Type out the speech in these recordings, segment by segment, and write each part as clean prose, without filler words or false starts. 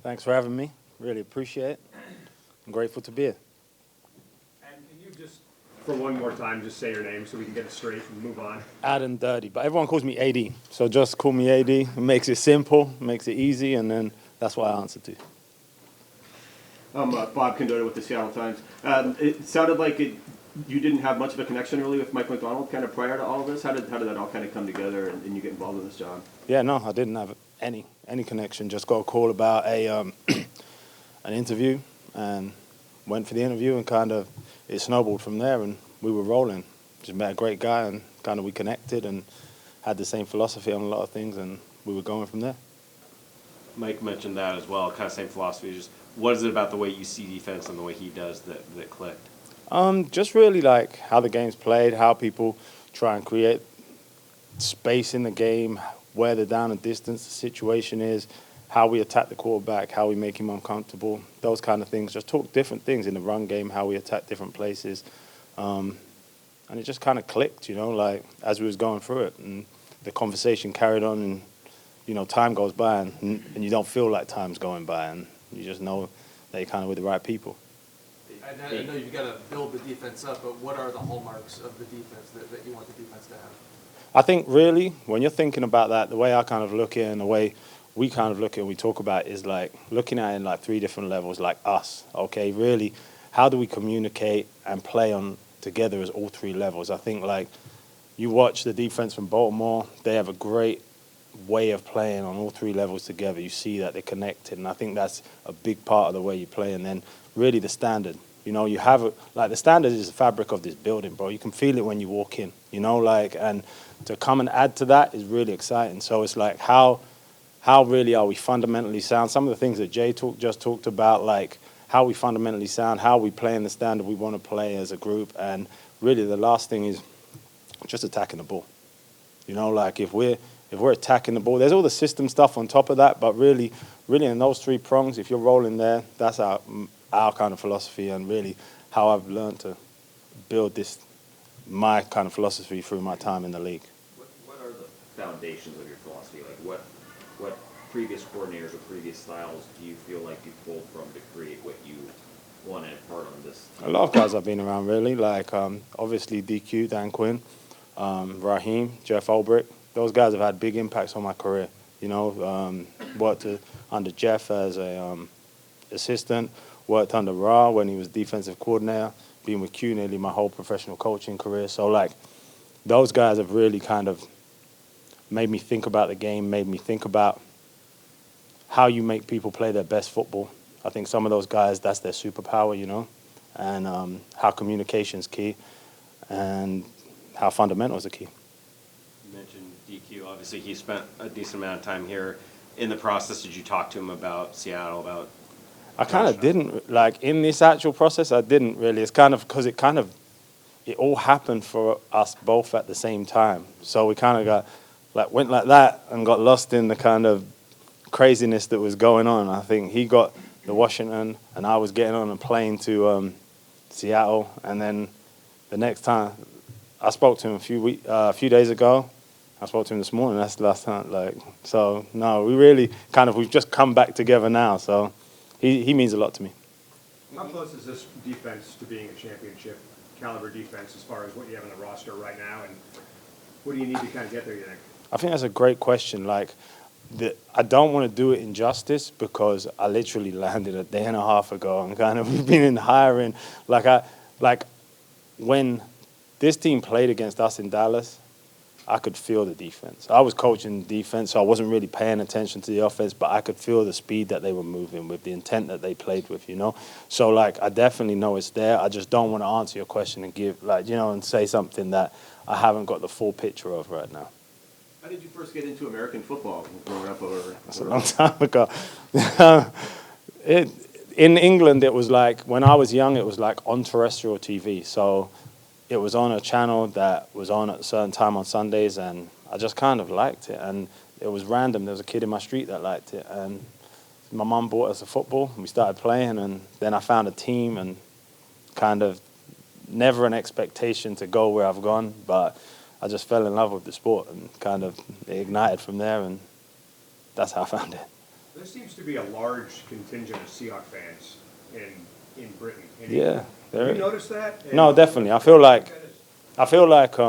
Thanks for having me. Really appreciate it. I'm grateful to be here. And can you just, for one more time, just say your name so we can get it straight and move on? Aden Durde, but everyone calls me AD. So just call me AD. It makes it simple, makes it easy, and then that's what I answer to. I'm Bob Condotta with the Seattle Times. It sounded like you didn't have much of a connection really with Mike McDonald kind of prior to all of this. How did that all kind of come together and you get involved in this job? Yeah, no, I didn't have any connection. Just got a call about an interview and went for the interview, and kind of it snowballed from there, and we were rolling. Just met a great guy, and kind of we connected and had the same philosophy on a lot of things, and we were going from there. Mike mentioned that as well, kind of same philosophy. Just what is it about the way you see defense and the way he does that clicked? Just really like how the game's played, how people try and create space in the game, where the down and distance the situation is, how we attack the quarterback, how we make him uncomfortable, those kind of things. Just talk different things in the run game, how we attack different places. And it just kind of clicked, like as we was going through it. And the conversation carried on, and, time goes by, and you don't feel like time's going by, and you just know that you're kind of with the right people. I know you've got to build the defense up, but what are the hallmarks of the defense that you want the defense to have? I think really, when you're thinking about that, the way I kind of look at it and the way we kind of look at it and we talk about it is like looking at it in like three different levels, like us, okay? Really, how do we communicate and play on together as all three levels? I think like you watch the defense from Baltimore, they have a great way of playing on all three levels together. You see that they're connected, and I think that's a big part of the way you play. And then really the standard. You have the standard is the fabric of this building, bro. You can feel it when you walk in, and to come and add to that is really exciting. So it's like how really are we fundamentally sound? Some of the things that Jay just talked about, like how we fundamentally sound, how we play in the standard we want to play as a group, and really the last thing is just attacking the ball. Like if we're attacking the ball, there's all the system stuff on top of that, but really in those three prongs, if you're rolling there, that's our kind of philosophy, and really how I've learned to build my kind of philosophy through my time in the league. What are the foundations of your philosophy? Like what previous coordinators or previous styles do you feel like you pulled from to create what you want to impart on this team? A lot of guys I've been around, really, like obviously DQ, Dan Quinn, Raheem, Jeff Ulbrich. Those guys have had big impacts on my career. Worked under Jeff as a assistant, worked under Ra when he was defensive coordinator, been with Q nearly my whole professional coaching career. So, like, those guys have really kind of made me think about the game, made me think about how you make people play their best football. I think some of those guys, that's their superpower, and how communication's key and how fundamentals are key. You mentioned DQ. Obviously, he spent a decent amount of time here. In the process, did you talk to him about Seattle, about I kind of didn't, like, in this actual process, I didn't really. It's kind of because it all happened for us both at the same time. So we kind of went like that and got lost in the kind of craziness that was going on. I think he got to Washington and I was getting on a plane to Seattle. And then the next time, I spoke to him a few days ago. I spoke to him this morning. That's the last time. So, no, we've just come back together now. So he means a lot to me. How close is this defense to being a championship caliber defense as far as what you have on the roster right now, and what do you need to kind of get there, you think? I think that's a great question. I don't want to do it injustice because I literally landed a day and a half ago and kind of we've been in hiring. When this team played against us in Dallas, I could feel the defense. I was coaching defense, so I wasn't really paying attention to the offense, but I could feel the speed that they were moving with, the intent that they played with, So, I definitely know it's there. I just don't want to answer your question and give, and say something that I haven't got the full picture of right now. How did you first get into American football growing up over? That's a long time ago. In England, it was when I was young, it was on terrestrial TV. So it was on a channel that was on at a certain time on Sundays, and I just kind of liked it. And it was random. There was a kid in my street that liked it, and my mum bought us a football, and we started playing, and then I found a team, and kind of never an expectation to go where I've gone, but I just fell in love with the sport, and kind of it ignited from there, and that's how I found it. There seems to be a large contingent of Seahawks fans in Britain. Yeah, Have you noticed that? And No, definitely. I feel like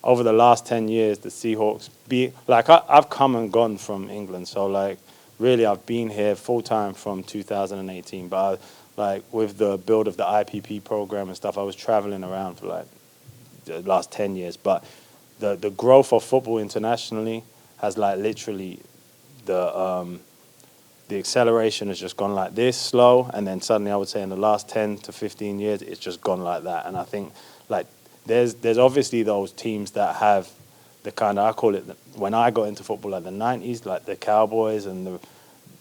over the last 10 years, the Seahawks I've come and gone from England, so like really I've been here full time from 2018. But with the build of the IPP program and stuff, I was traveling around for like the last 10 years. But the growth of football internationally has like literally the acceleration has just gone like this slow, and then suddenly I would say in the last 10 to 15 years it's just gone like that. And I think like there's obviously those teams that have the kind of, I call it, when I got into football like the 90s, like the Cowboys and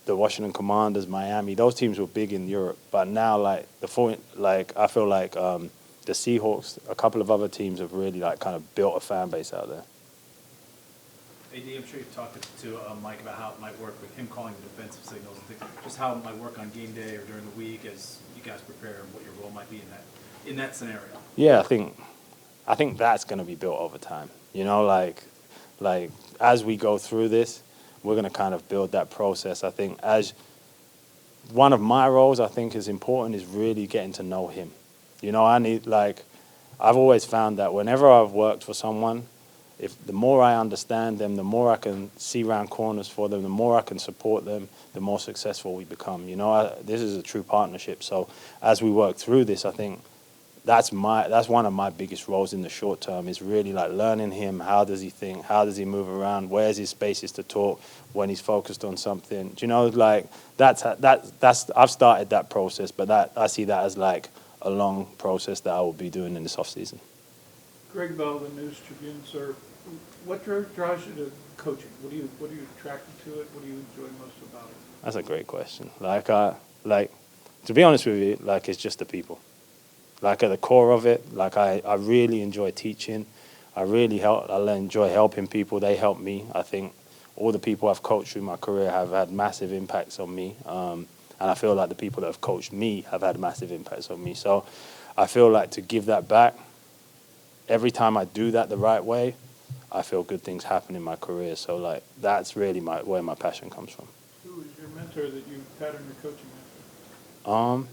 the Washington Commanders, Miami, those teams were big in Europe. But now like I feel like the Seahawks, a couple of other teams have really like kind of built a fan base out there. AD, I'm sure you've talked to Mike about how it might work with him calling the defensive signals and things. Just how it might work on game day or during the week as you guys prepare and what your role might be in that scenario. Yeah, I think that's going to be built over time. You know, like as we go through this, we're going to kind of build that process. I think as one of my roles, I think is important is really getting to know him. You know, I've always found that whenever I've worked for someone, the more I understand them, the more I can see round corners for them, the more I can support them, the more successful we become. You know, this is a true partnership. So as we work through this, I think that's one of my biggest roles in the short term is really like learning him. How does he think? How does he move around? Where's his spaces to talk when he's focused on something? Do you know, like that's I've started that process, but I see that as like a long process that I will be doing in this off season. Greg Bell, the News Tribune, sir. What draws you to coaching? What are you attracted to it? What do you enjoy most about it? That's a great question. To be honest with you, like it's just the people. Like at the core of it, like I really enjoy teaching. I enjoy helping people. They help me. I think all the people I've coached through my career have had massive impacts on me. And I feel like the people that have coached me have had massive impacts on me. So I feel like to give that back, every time I do that the right way, I feel good things happen in my career. So like that's really where my passion comes from. Who was your mentor that you patterned your coaching after?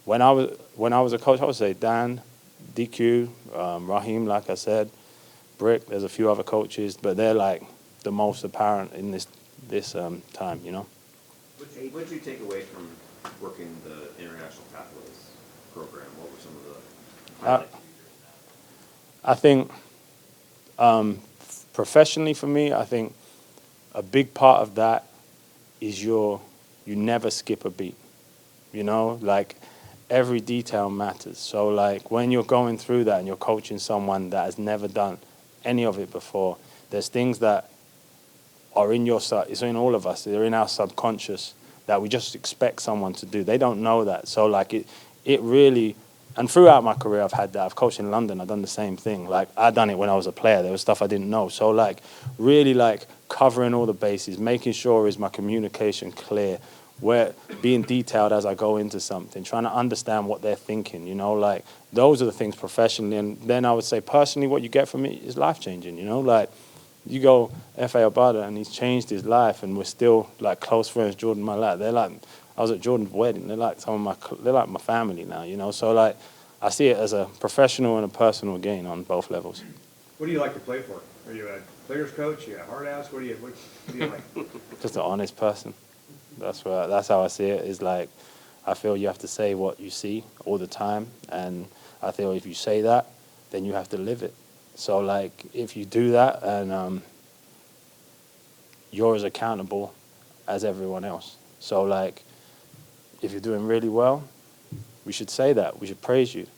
When I was a coach, I would say Dan, DQ, Raheem, like I said, Brick. There's a few other coaches, but they're like the most apparent in this time. You know. What did you take away from working the International Pathways program? What were some of the highlights? I think professionally for me, I think a big part of that is you never skip a beat. You know, like every detail matters. So like when you're going through that and you're coaching someone that has never done any of it before, there's things that are in it's in all of us. They're in our subconscious that we just expect someone to do. They don't know that. So like it really. And throughout my career, I've had that. I've coached in London. I've done the same thing. Like, I'd done it when I was a player. There was stuff I didn't know. So, like, really, like, covering all the bases, making sure is my communication clear, being detailed as I go into something, trying to understand what they're thinking, you know? Like, those are the things professionally. And then I would say, personally, what you get from it is life-changing, you know? Like, you go F.A. Obada, and he's changed his life, and we're still, like, close friends, Jordan, my lad. They're like... I was at Jordan's wedding. They're like my family now, you know. So like, I see it as a professional and a personal gain on both levels. What do you like to play for? Are you a player's coach? Are you a hard ass? What do you like? Just an honest person. That's how I see it. Is like, I feel you have to say what you see all the time, and I feel if you say that, then you have to live it. So like, if you do that, and you're as accountable as everyone else. So like. If you're doing really well, we should say that. We should praise you.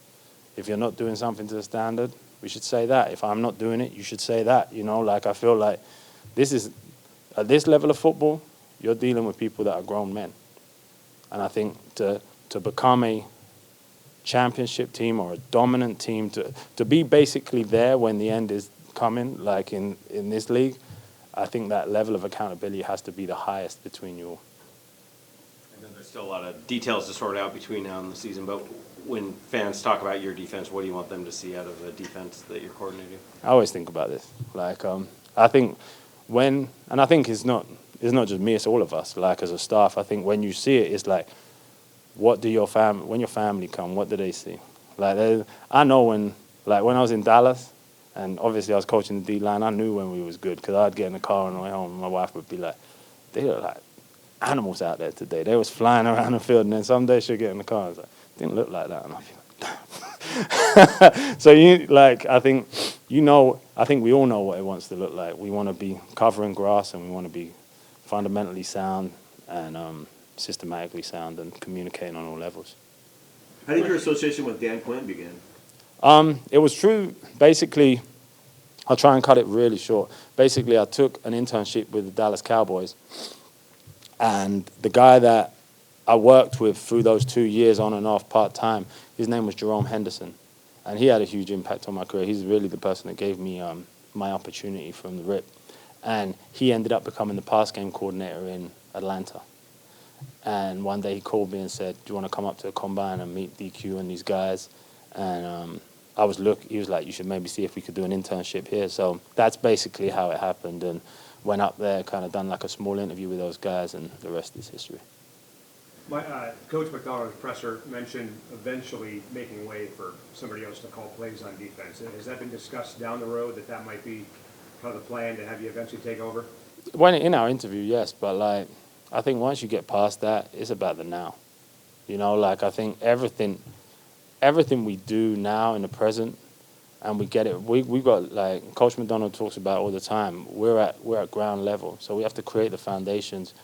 If you're not doing something to the standard, we should say that. If I'm not doing it, you should say that. You know, like I feel like at this level of football, you're dealing with people that are grown men. And I think to become a championship team or a dominant team, to be basically there when the end is coming, like in this league, I think that level of accountability has to be the highest between you all. There's still a lot of details to sort out between now and the season, but when fans talk about your defense, what do you want them to see out of the defense that you're coordinating? I always think about this. Like, I think it's it's not just me, it's all of us. Like as a staff, I think when you see it, it's like, what do when your family come, what do they see? Like I know when I was in Dallas, and obviously I was coaching the D-line, I knew when we was good because I'd get in the car on the way home and my wife would be like, they look like animals out there today. They was flying around the field, and then some days she'd get in the car and I was like, didn't look like that. And I'd be like, damn. So I think we all know what it wants to look like. We want to be covering grass and we want to be fundamentally sound and systematically sound and communicating on all levels. How did your association with Dan Quinn begin? It was true, basically, I'll try and cut it really short. Basically, I took an internship with the Dallas Cowboys, and the guy that I worked with through those 2 years on and off part-time, his name was Jerome Henderson, and he had a huge impact on my career. He's really the person that gave me my opportunity from the rip, and he ended up becoming the pass game coordinator in Atlanta. And one day he called me and said, do you want to come up to a combine and meet DQ and these guys? And he was like, you should maybe see if we could do an internship here. So that's basically how it happened, and went up there, kind of done like a small interview with those guys, and the rest is history. Coach McDonald's presser mentioned eventually making way for somebody else to call plays on defense. Has that been discussed down the road, that might be kind of the plan to have you eventually take over? When in our interview, yes, but I think once you get past that, it's about the now. I think everything we do now in the present, and we get it. We got, like Coach McDonald talks about all the time, we're at ground level, so we have to create the foundations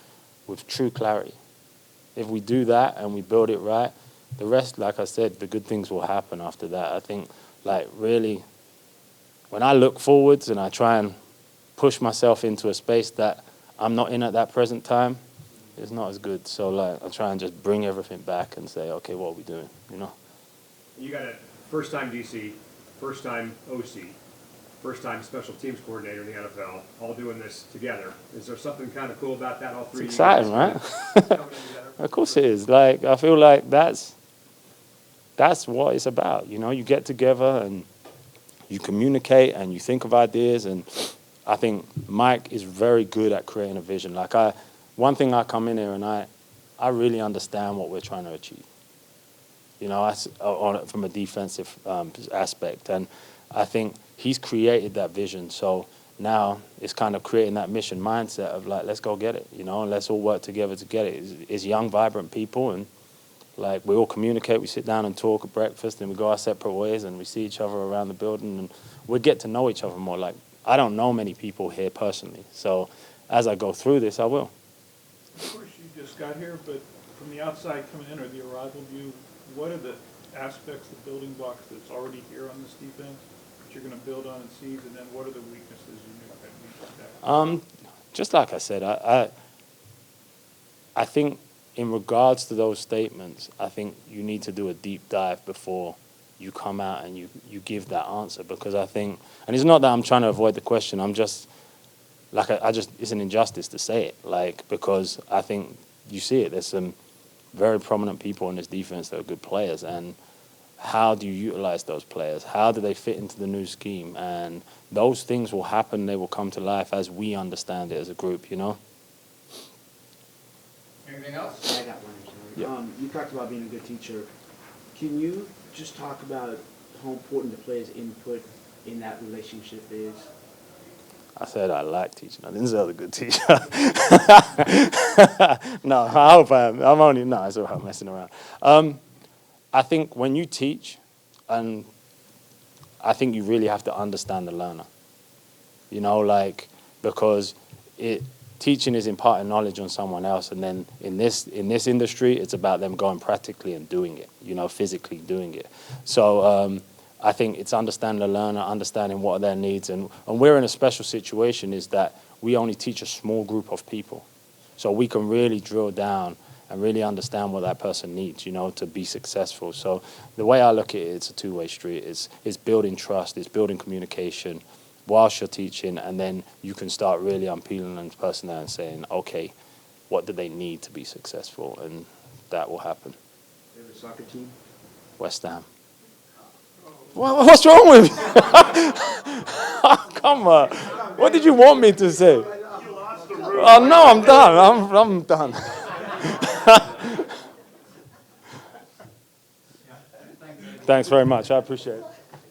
with true clarity. If we do that and we build it right, the rest, like I said, the good things will happen after that. I think, really, when I look forwards and I try and push myself into a space that I'm not in at that present time, it's not as good. So, I try and just bring everything back and say, okay, what are we doing, You got a first-time DC, first-time OC, first-time special teams coordinator in the NFL, all doing this together. Is there something kind of cool about that, all three? It's exciting, right? Coming together? Of course it is. I feel like that's what it's about. You get together and you communicate and you think of ideas, and I think Mike is very good at creating a vision. One thing I come in here and I really understand what we're trying to achieve. From a defensive aspect. And I think he's created that vision. So now it's kind of creating that mission mindset of let's go get it, and let's all work together to get it. It's young, vibrant people, and we all communicate. We sit down and talk at breakfast, and we go our separate ways, and we see each other around the building, and we get to know each other more. I don't know many people here personally. So as I go through this, I will. Of course, you just got here, but from the outside coming in, or the arrival view, what are the aspects, the building blocks that's already here on this defense that you're going to build on and seize, and then what are the weaknesses you need to Just like I said, I think in regards to those statements, I think you need to do a deep dive before you come out and you give that answer, because I think, and it's not that I'm trying to avoid the question, I'm just, it's an injustice to say it, because I think you see it, there's some very prominent people in this defense that are good players, and how do you utilize those players? How do they fit into the new scheme? And those things will happen, they will come to life as we understand it as a group, Anything else? I got one. Yeah. You talked about being a good teacher. Can you just talk about how important the players' input in that relationship is? I said I like teaching. I didn't say I was a good teacher. No, I hope I am. It's all right, I'm messing around. I think when you teach, and I think you really have to understand the learner. Because teaching is imparting knowledge on someone else, and then in this industry, it's about them going practically and doing it, physically doing it. So I think it's understanding the learner, understanding what are their needs, and we're in a special situation is that we only teach a small group of people. So we can really drill down and really understand what that person needs, to be successful. So the way I look at it, it's a two-way street. It's building trust, it's building communication whilst you're teaching, and then you can start really unpeeling the person there and saying, okay, what do they need to be successful? And that will happen. Favorite soccer team? West Ham. What's wrong with you? Oh, come on. What did you want me to say? Oh no, I'm done. I'm done. Thanks very much. I appreciate it.